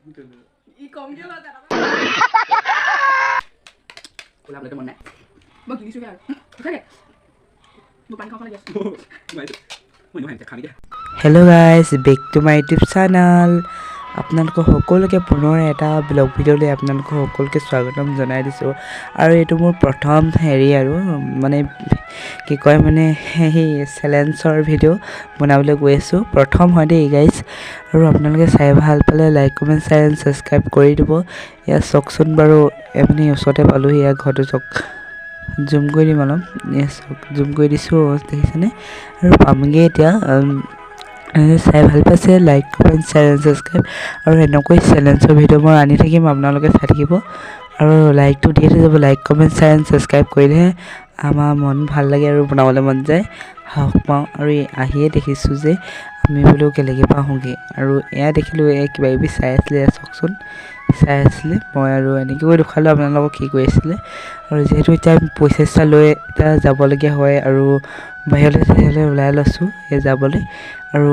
ই কম কিয় লয় দাদা ওলাবলৈকে মন নাই মই কিনিছোঁ আৰু সঁচাকৈ মোৰ পানী খাব লাগি আছে hello' guys back to my YouTube channel আপোনালোকক সকলোকে পুনৰ এটা ব্লগ ভিডিঅ'লৈ আপোনালোকক সকলোকে স্বাগতম জনাই দিছোঁ আৰু এইটো মোৰ প্ৰথম হেৰি আৰু মানে কি কয় মানে সেই চেলেঞ্জৰ ভিডিঅ' বনাবলৈ গৈ আছোঁ প্ৰথম হয় দেই গাইজ আৰু আপোনালোকে চাই ভাল পালে like comment share and subscribe কৰি দিব এয়া চাওকচোন বাৰু আপুনি ওচৰতে পালোহি ইয়াৰ ঘৰটো চাওক জুম কৰি দিম অলপ চাওক জুম কৰি দিছোঁ দেখিছেনে আৰু পামগৈ এতিয়া চাই ভাল পাইছে like comment share and subscribe আৰু এনেকৈ চেলেঞ্জৰ ভিডিঅ' মই আনি থাকিম আপোনালোকে চাই থাকিব আৰু লাইকটো দি যাব like comment share and subscribe কৰিলেহে আমাৰ মন ভাল লাগে আৰু বনাবলৈ মন যায় সাহস পাওঁ আৰু আহিয়ে দেখিছোঁ যে আমি বোলো কেলেকৈ পাওঁগৈ আৰু এয়া দেখিলোঁ এই কিবা কিবি চাই আছিলে চাওকচোন চাই আছিলে মই আৰু এনেকৈ কৰি দেখুৱালোঁ আপোনালোকক কি কৰি আছিলে আৰু যিহেতু এতিয়া পইচা লৈ এতিয়া যাবলগীয়া হয় আৰু বাহিৰলৈ ওলাই লৈছোঁ এই যাবলৈ আৰু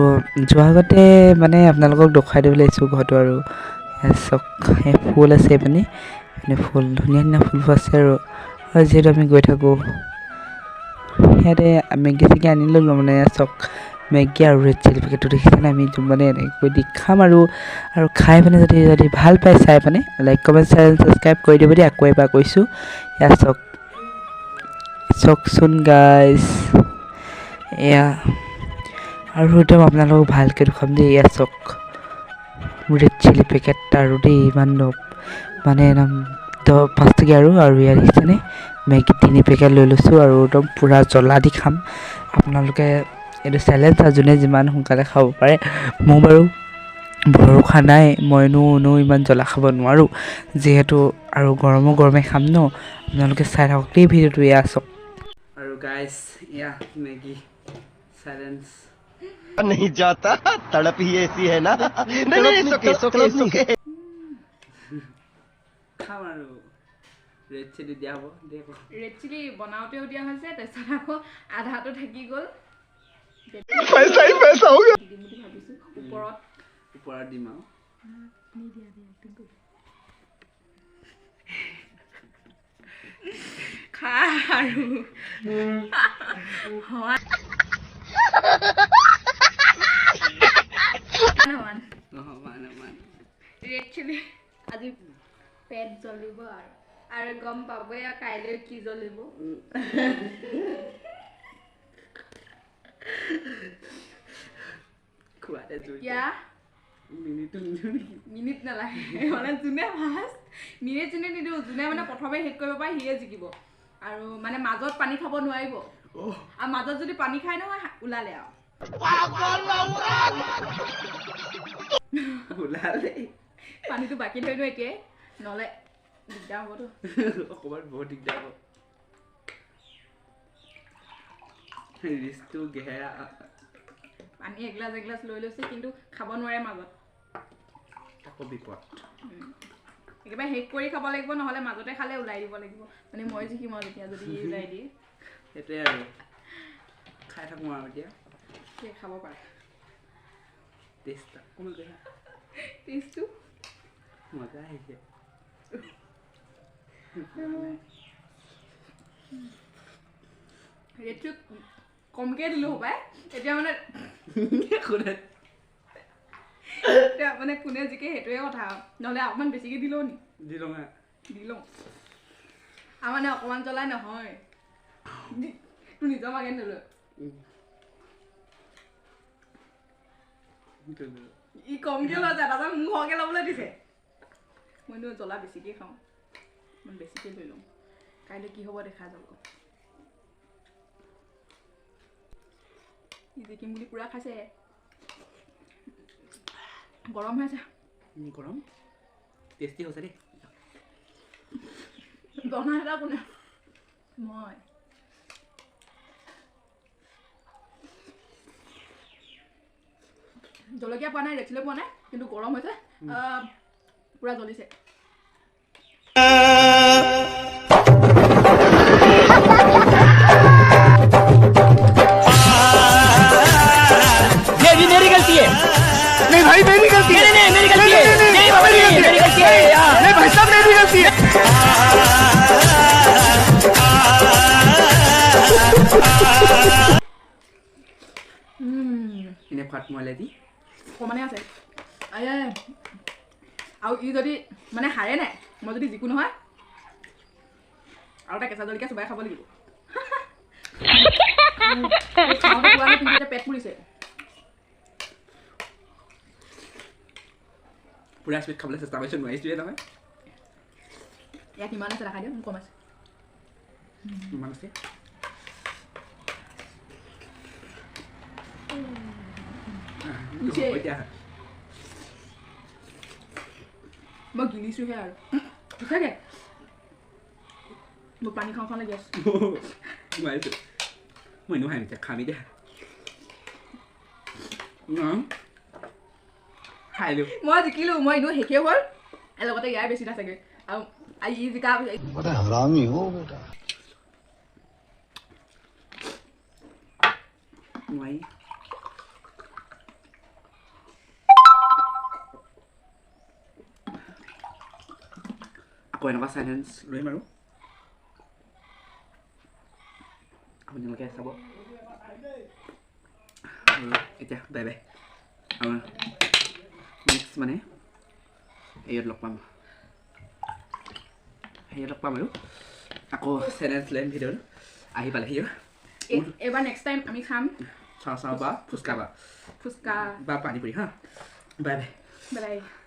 যোৱাৰ আগতে মানে আপোনালোকক দেখুৱাই দিবলৈ আহিছোঁ ঘৰটো আৰু চাওক এই ফুল আছে এইপিনে ফুল ধুনীয়া ধুনীয়া ফুলবোৰ আছে আৰু যিহেতু আমি গৈ থাকোঁ ইয়াতে মেগী চেগী আনি ল'লোঁ মানে চাওক মেগী আৰু ৰেড চিলি পেকেটটো দেখিছেনে আমি মানে এনেকৈ দি খাম আৰু খাই পিনে যদি ভাল পায় চাই পিনে লাইক কমেণ্ট শ্বেয়াৰ ছাবস্ক্ৰাইব কৰি দিব দেই আকৌ এবাৰ কৈছোঁ এয়া চাওকচোন গাইজ এয়া আৰু একদম আপোনালোকক ভালকৈ দেখুৱাম দেই এয়া চাওক ৰেড চিলি পেকেট আৰু দেই ইমান মানে একদম 5 টকীয়া আৰু ইয়াত দেখিছেনে মেগী 3 পেকেট লৈ লৈছোঁ আৰু একদম পূৰা জ্বলা দি খাম আপোনালোকে এইটো চেলেঞ্জ আৰু যোনে যিমান সোনকালে খাব পাৰে মোৰ বাৰু ভৰসা নাই মইনো ইমান জ্বলা খাব নোৱাৰোঁ যিহেতু আৰু গৰমে খাম ন আপোনালোকে চাই থাকক দেই ভিডিঅ'টো এয়া চাওক আৰু গাইজ এয়া মেগী চেলেঞ্জ नहीं जाता तड़प ही ऐसी है ना नहीं सोके খাম আৰু ৰেড চিলি দিয়া হ'ব দেই ৰেড চিলি বনাওঁতেও দিয়া হৈছে তাৰপিছত আকৌ আধাটো থাকি গ'ল पैसा ही पैसा होगा দিম বুলি ভাবিছোঁ ওপৰত দিম আৰু খা আৰু ৰেড চিলি আজি পেট জ্বলিব আৰু গম পাবই আৰু কাইলৈ কি জ্বলিব মিনিট নালাগে মানে যোনে ফাৰ্ষ্ট মিনিট নিদিওঁ যোনে মানে প্ৰথমে শেষ কৰিব পাৰে সিয়ে জিকিব আৰু মানে মাজত পানী খাব নোৱাৰিব আৰু মাজত যদি পানী খাই নহয় ওলালে আৰু পানীটো বাকী থৈ দিওঁ এতিয়াই নহ'লে দিগদাৰ হ'বতো অকণমান বহুত দিগদাৰ হ'ব ৰিস্কটো গেহেৰা পানী এগিলাচ লৈ লৈছে কিন্তু খাব নোৱাৰে মাজত আকৌ বিপদ একেবাৰে শেষ কৰি খাব লাগিব নহ'লে মাজতে খালে ওলাই দিব লাগিব মানে মই জিকিম আৰু তেতিয়া যদি ওলাই দিয়ে সেইটোৱে আৰু খাই থাকোঁ আৰু এতিয়া খাব পাৰে টেষ্টটো মজা আহিছে ৰেটটো কমকৈ দিলোঁ পাই এতিয়া মানে কোনে জিকে সেইটোৱে কথা নহ'লে অকণমান বেছিকৈ দিলোঁ নি দিলোঁ আৰু মানে অকণমান জ্বলাই নহয় তোৰ নিজৰ মাগে নিলোঁ ই কমকৈ লয় দাদা মোক সৰহকৈ ল'বলৈ দিছে মইনো জ্বলা বেছিকৈ খাওঁ মই বেছিকৈ লৈ লওঁ কাইলৈ কি হ'ব দেখা যাব ই জিকিম বুলি পূৰা খাইছে গৰম হৈ আছে গৰম টেষ্টি হৈছে দেই বনাই এটা কোনে মই জলকীয়া পোৱা নাই ৰেড চিলি পোৱা নাই কিন্তু গৰম হৈছে পূৰা জ্বলিছে ये भी मेरी गलती है नहीं भाई मेरी गलती है नहीं मेरी गलती है नहीं बाबा ইনে খোৱাত মলে দি অকমানে আছে আয়ে আৰু ই যদি মানে হাৰে নাই মই যদি যিকোনো হয় আৰু এটা কেঁচা জলকীয়া চুবাই খাব লাগিব পেট পুৰিছে পুৰা স্পীড খাবলৈ চেষ্টা কৰিছোঁ নোৱাৰিছোৱে নহয় ইয়াত ইমান আছে দেখাই দিয়ক কম আছে ইমান আছে এতিয়া মই গিলিছোহে আৰু সঁচাকে মোক পানী খাওঁ খাওঁ লাগি আছে নোৱাৰিছোঁ মই এনেও খাম এতিয়া খামি দে খাই দিওঁ মই জিকিলোঁ মই এনেও শেষে হ'ল লগতে ইয়াৰ বেছি নাথাকে আৰু ই জিকা बड़ा हरामी हो बेटा নোৱাৰি আকৌ এনেকুৱা চাইলেঞ্চ লৈম আৰু আপোনালোকে চাব আৰু এতিয়া বাই বাই আৰু নেক্সট মানে হেৰিয়ত লগ পাম আৰু আকৌ চেলেঞ্জ লৈম ভিডিঅ'ত আহি পালেহি এবাৰ নেক্সট টাইম আমি খাম চাওঁ বা ফুচকা ফুচকা বা পানী পুৰি হা বাই বাই বাই